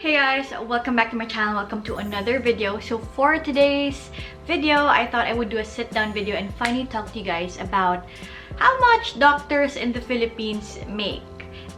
Hey guys, welcome back to my channel. Welcome to another video. So for today's video, I thought I would do a sit-down video and finally talk to you guys about how much doctors in the Philippines make.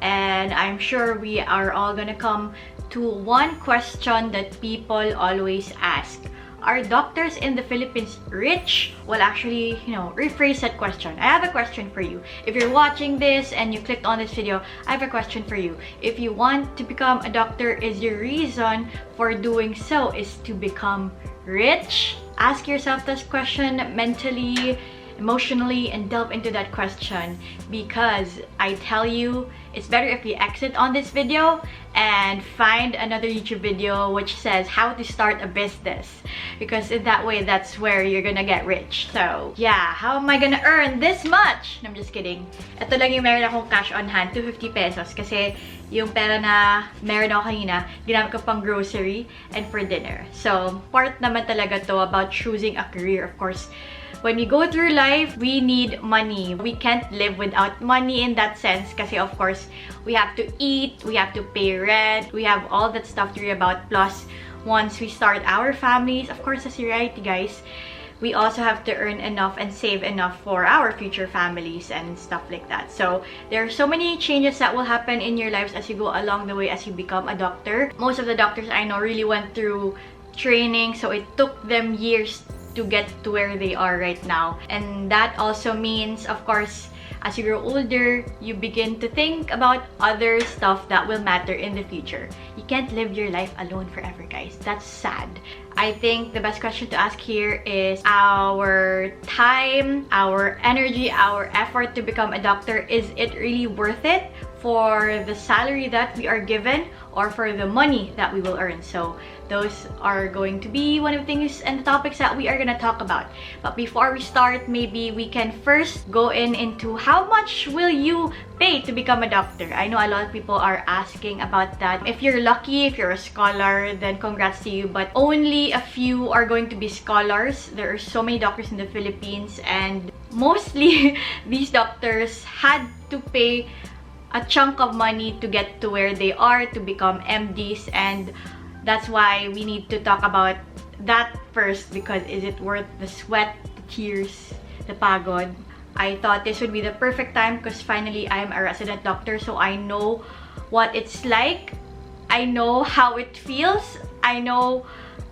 And I'm sure we are all gonna come to one question that people always ask. Are doctors in the Philippines rich? Well, actually, rephrase that question. I have a question for you. If you're watching this and you clicked on this video, I have a question for you. If you want to become a doctor, is your reason for doing so is to become rich? Ask yourself this question mentally, emotionally, and delve into that question, because I tell you, it's better if you exit on this video and find another YouTube video which says how to start a business, because in that way, that's where you're gonna get rich. So yeah, how am I gonna earn this much? I'm just kidding. Ito lang yung meron akong cash on hand, 250 pesos, kasi yung pera na meron ako kanina, ginamit ko pang grocery and for dinner. So part naman talaga to about choosing a career. Of course, when we go through life, we need money. We can't live without money in that sense, kasi of course, we have to eat, we have to pay rent, we have all that stuff to worry about. Plus, once we start our families, of course, that's reality, guys. We also have to earn enough and save enough for our future families and stuff like that. So there are so many changes that will happen in your lives as you go along the way as you become a doctor. Most of the doctors I know really went through training, so it took them years to get to where they are right now. And that also means, of course, as you grow older, you begin to think about other stuff that will matter in the future. You can't live your life alone forever, guys. That's sad. I think the best question to ask here is our time, our energy, our effort to become a doctor, is it really worth it for the salary that we are given or for the money that we will earn? So those are going to be one of the things and the topics that we are going to talk about. But before we start, maybe we can first go into how much will you pay to become a doctor? I know a lot of people are asking about that. If you're lucky, if you're a scholar, then congrats to you. But only a few are going to be scholars. There are so many doctors in the Philippines, and mostly these doctors had to pay a chunk of money to get to where they are, to become MDs, and that's why we need to talk about that first, because is it worth the sweat, the tears, the pagod? I thought this would be the perfect time because finally I'm a resident doctor, so I know what it's like. I know how it feels. I know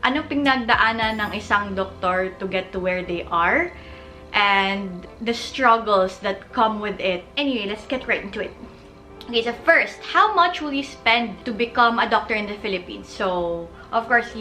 ano pinagdaanan ng isang doktor to get to where they are and the struggles that come with it. Anyway, let's get right into it. Okay, so first, how much will you spend to become a doctor in the Philippines? So, of course,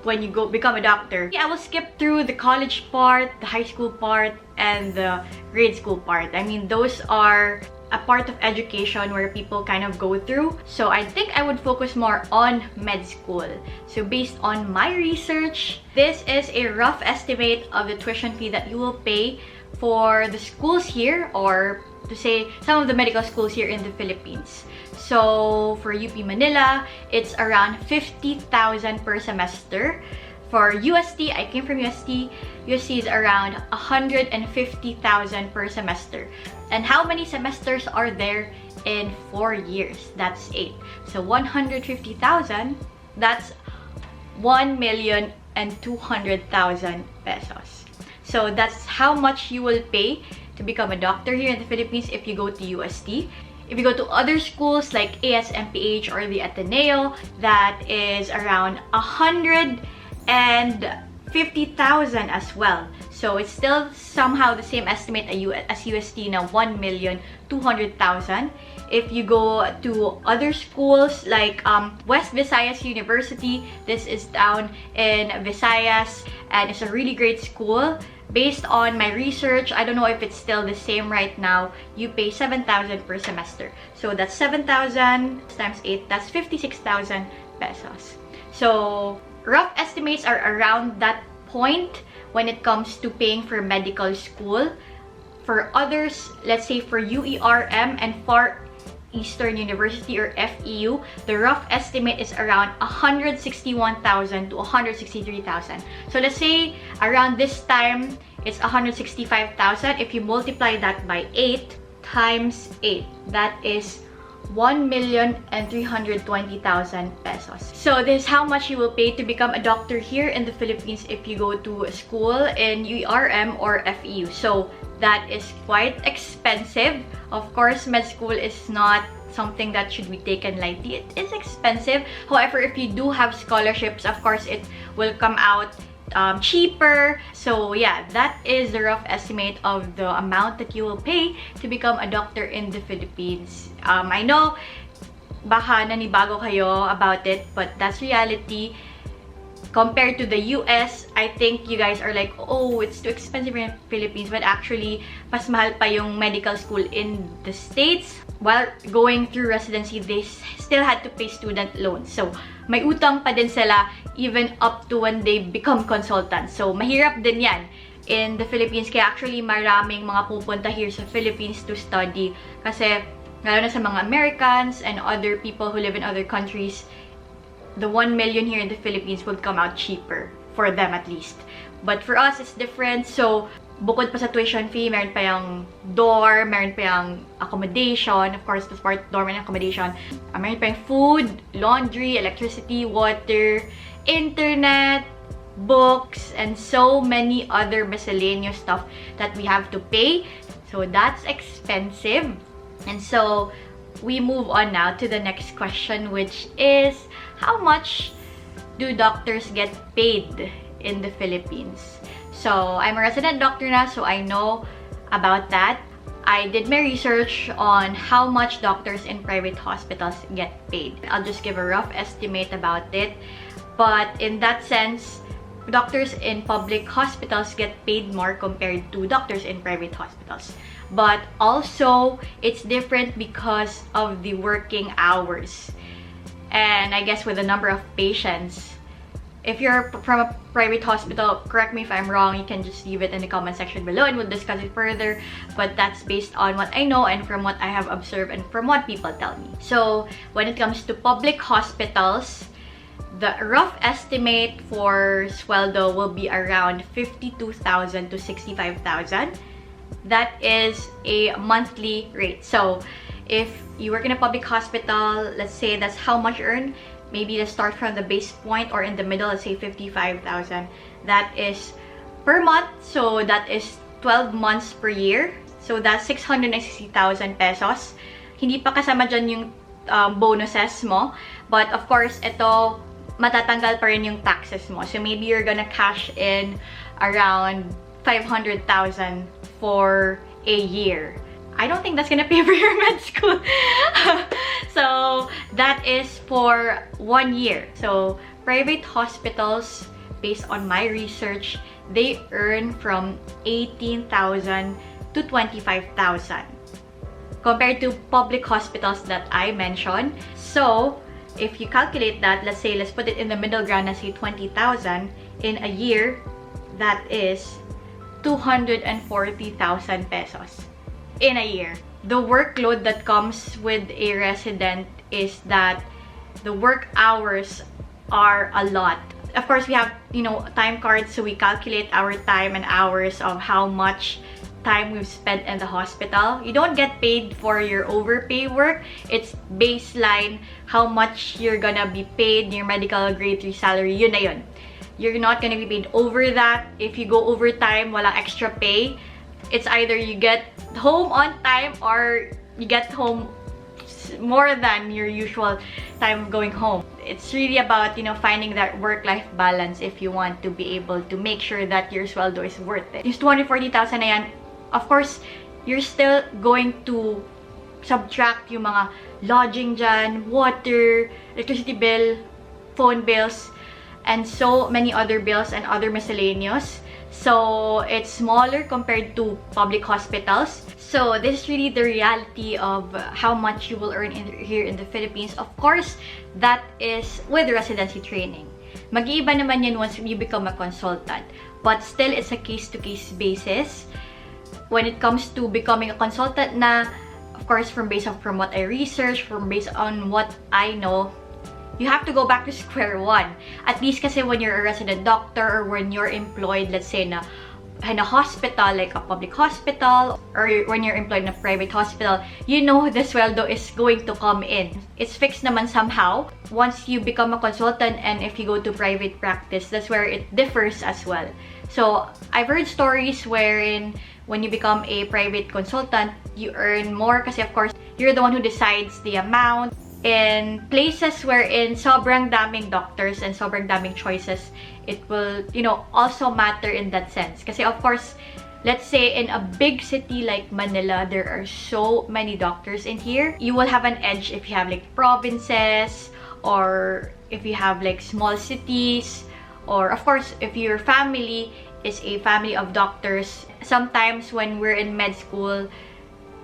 when you become a doctor, I will skip through the college part, the high school part, and the grade school part. I mean, those are a part of education where people kind of go through. So I think I would focus more on med school. So based on my research, this is a rough estimate of the tuition fee that you will pay for the schools here, or to say some of the medical schools here in the Philippines. So for UP Manila, it's around 50,000 per semester. For UST, I came from UST. UST is around 150,000 per semester. And how many semesters are there in 4 years? That's 8. So 150,000, that's 1,200,000 pesos. So that's how much you will pay to become a doctor here in the Philippines if you go to UST. If you go to other schools like ASMPH or the Ateneo, that is around 150,000 as well. So it's still somehow the same estimate as UST na 1,200,000. If you go to other schools like West Visayas University, this is down in Visayas, and it's a really great school. Based on my research, I don't know if it's still the same right now, you pay 7,000 per semester. So that's 7,000 times 8, that's 56,000 pesos. So rough estimates are around that point when it comes to paying for medical school. For others, let's say for UERM and Far Eastern University or FEU, the rough estimate is around 161,000 to 163,000. So let's say around this time, it's 165,000. If you multiply that by 8 times 8, that is 1,320,000 pesos. So this is how much you will pay to become a doctor here in the Philippines if you go to a school in UERM or FEU. So that is quite expensive. Of course, med school is not something that should be taken lightly. It is expensive. However, if you do have scholarships, of course, it will come out cheaper. So yeah, that is the rough estimate of the amount that you will pay to become a doctor in the Philippines. I know baka nanibago kayo about it, but that's reality. Compared to the US, I think you guys are like, oh, it's too expensive in the Philippines, but actually mas mahal pa yung medical school in the States. While going through residency, they still had to pay student loans. So, may utang pa din sila even up to when they become consultants. So, mahirap din yan in the Philippines. Kaya actually, maraming mga pupunta here sa Philippines to study. Kasi, lalo na sa mga Americans and other people who live in other countries, the 1 million here in the Philippines would come out cheaper. For them at least. But for us, it's different. So, bukod pa sa tuition fee, meron pa yung dorm, meron pa yung accommodation. Of course, as part dorm and accommodation. Meron pa yung food, laundry, electricity, water, internet, books, and so many other miscellaneous stuff that we have to pay. So that's expensive. And so we move on now to the next question, which is how much do doctors get paid in the Philippines? So, I'm a resident doctor now, so I know about that. I did my research on how much doctors in private hospitals get paid. I'll just give a rough estimate about it. But in that sense, doctors in public hospitals get paid more compared to doctors in private hospitals. But also, it's different because of the working hours. And I guess with the number of patients. If you're from a private hospital, correct me if I'm wrong, you can just leave it in the comment section below and we'll discuss it further. But that's based on what I know and from what I have observed and from what people tell me. So, when it comes to public hospitals, the rough estimate for sweldo will be around 52,000 to 65,000. That is a monthly rate. So, if you work in a public hospital, let's say that's how much you earn. Maybe let's start from the base point or in the middle, let's say 55,000. That is per month. So that is 12 months per year. So that's 660,000 pesos. Hindi pa kasama dyan yung bonuses mo. But of course, ito matatanggal pa rin yung taxes mo. So maybe you're gonna cash in around 500,000 for a year. I don't think that's gonna pay for your med school. So that is for 1 year. So private hospitals, based on my research, they earn from 18,000 to 25,000 compared to public hospitals that I mentioned. So if you calculate that, let's put it in the middle ground, let's say 20,000 in a year, that is 240,000 pesos. In a year. The workload that comes with a resident is that the work hours are a lot. Of course, we have, time cards, so we calculate our time and hours of how much time we've spent in the hospital. You don't get paid for your overpay work. It's baseline how much you're gonna be paid, your medical grade 3 salary, yun na yun. You're not gonna be paid over that. If you go overtime, walang extra pay. It's either you get home on time or you get home more than your usual time of going home. It's really about, finding that work-life balance if you want to be able to make sure that your sweldo is worth it. Yung 240,000 na yan, of course, you're still going to subtract yung mga lodging dyan, water, electricity bill, phone bills, and so many other bills and other miscellaneous. So it's smaller compared to public hospitals. So this is really the reality of how much you will earn here in the Philippines. Of course, that is with residency training. Mag-iiba naman yan once you become a consultant. But still, it's a case-to-case basis. When it comes to becoming a consultant na, of course, from what I researched, based on what I know, you have to go back to square one. At least kasi when you're a resident doctor or when you're employed, let's say na in a hospital, like a public hospital, or when you're employed in a private hospital, you know the sweldo is going to come in. It's fixed naman somehow. Once you become a consultant and if you go to private practice, that's where it differs as well. So I've heard stories wherein when you become a private consultant, you earn more kasi of course, you're the one who decides the amount. In places wherein sobrang daming doctors and sobrang daming choices, it will, also matter in that sense. Kasi of course, let's say in a big city like Manila, there are so many doctors in here. You will have an edge if you have like provinces, or if you have like small cities, or of course, if your family is a family of doctors. Sometimes when we're in med school,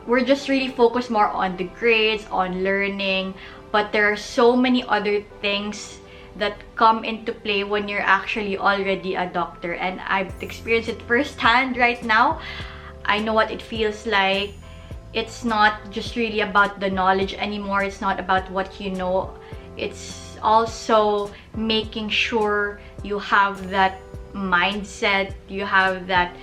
we're just really focused more on the grades, on learning, but there are so many other things that come into play when you're actually already a doctor, and I've experienced it firsthand right now. I know what it feels like. It's not just really about the knowledge anymore. It's not about what you know. It's also making sure you have that mindset, you have that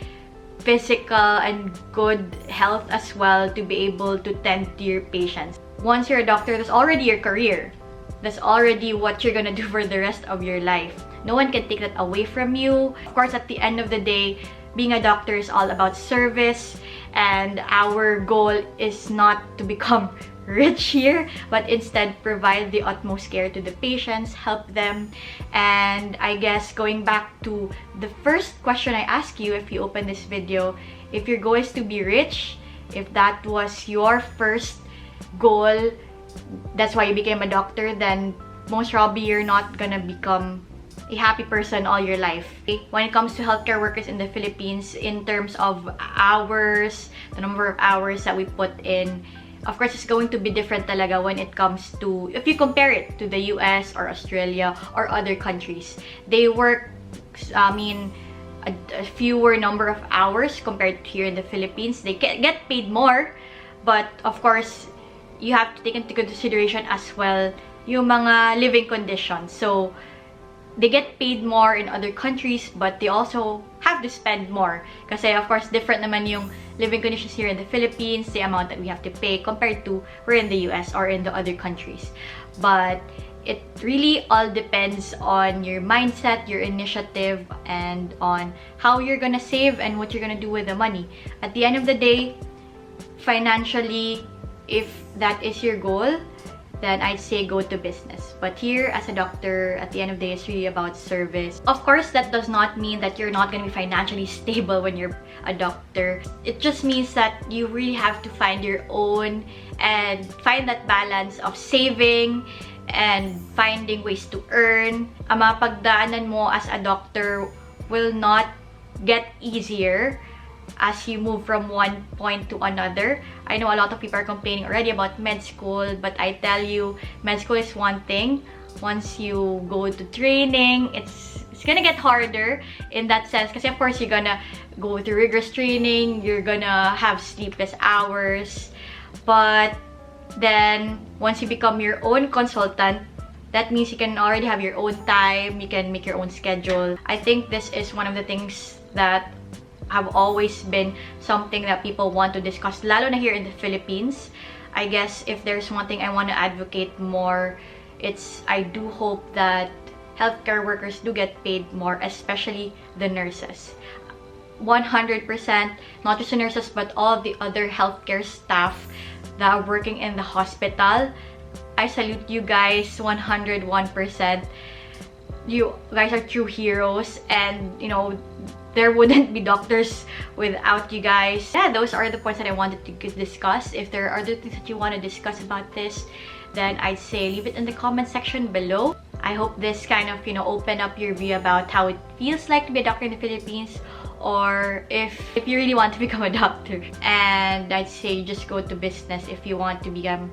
physical and good health as well to be able to tend to your patients. Once you're a doctor, that's already your career. That's already what you're gonna do for the rest of your life. No one can take that away from you. Of course, at the end of the day, being a doctor is all about service, and our goal is not to become rich here, but instead provide the utmost care to the patients, help them. And I guess going back to the first question I asked you if you open this video, if your goal is to be rich, if that was your first goal, that's why you became a doctor, then most probably you're not gonna become a happy person all your life. When it comes to healthcare workers in the Philippines, in terms of hours, the number of hours that we put in, of course, it's going to be different talaga when it comes to, if you compare it to the US or Australia or other countries. They work, a fewer number of hours compared to here in the Philippines. They get paid more, but of course, you have to take into consideration as well yung mga living conditions. So, they get paid more in other countries, but they also have to spend more. Kasi of course, different naman yung living conditions here in the Philippines, the amount that we have to pay compared to we're in the US or in the other countries. But it really all depends on your mindset, your initiative, and on how you're gonna save and what you're gonna do with the money. At the end of the day, financially, if that is your goal, then I'd say go to business. But here, as a doctor, at the end of the day, it's really about service. Of course, that does not mean that you're not going to be financially stable when you're a doctor. It just means that you really have to find your own and find that balance of saving and finding ways to earn. Ang mga pagdaanan mo as a doctor will not get easier as you move from one point to another. I know a lot of people are complaining already about med school, but I tell you, med school is one thing. Once you go to training, it's gonna get harder in that sense. Because of course, you're gonna go through rigorous training, you're gonna have sleepless hours. But then, once you become your own consultant, that means you can already have your own time, you can make your own schedule. I think this is one of the things that have always been something that people want to discuss, lalo na here in the Philippines. I guess if there's one thing I want to advocate more, it's I do hope that healthcare workers do get paid more, especially the nurses. 100%, not just the nurses, but all of the other healthcare staff that are working in the hospital. I salute you guys 101%. You guys are true heroes, and there wouldn't be doctors without you guys. Yeah, those are the points that I wanted to discuss. If there are other things that you want to discuss about this, then I'd say leave it in the comment section below. I hope this kind of, open up your view about how it feels like to be a doctor in the Philippines, or if you really want to become a doctor. And I'd say just go to business if you want to become,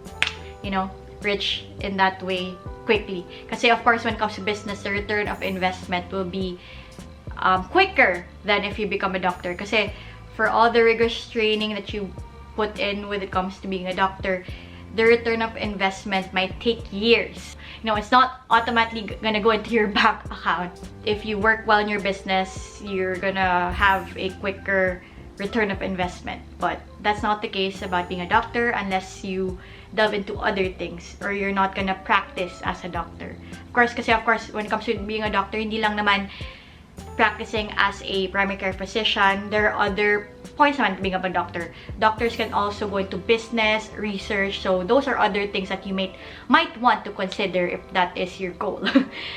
rich in that way quickly. Kasi of course, when it comes to business, the return of investment will be quicker than if you become a doctor. Kasi for all the rigorous training that you put in when it comes to being a doctor, the return of investment might take years. You know, it's not automatically gonna go into your bank account. If you work well in your business, you're gonna have a quicker return of investment. But that's not the case about being a doctor unless you delve into other things or you're not gonna practice as a doctor. Of course, when it comes to being a doctor, hindi lang naman practicing as a primary care physician. There are other points naman to being a doctor. Doctors can also go into business, research. So those are other things that you might want to consider if that is your goal.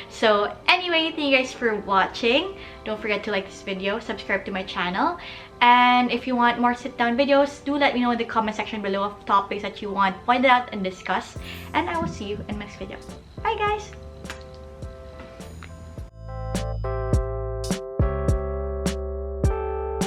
So anyway, thank you guys for watching. Don't forget to like this video, subscribe to my channel. And if you want more sit-down videos, do let me know in the comment section below of topics that you want pointed out and discussed. And I will see you in my next video. Bye guys!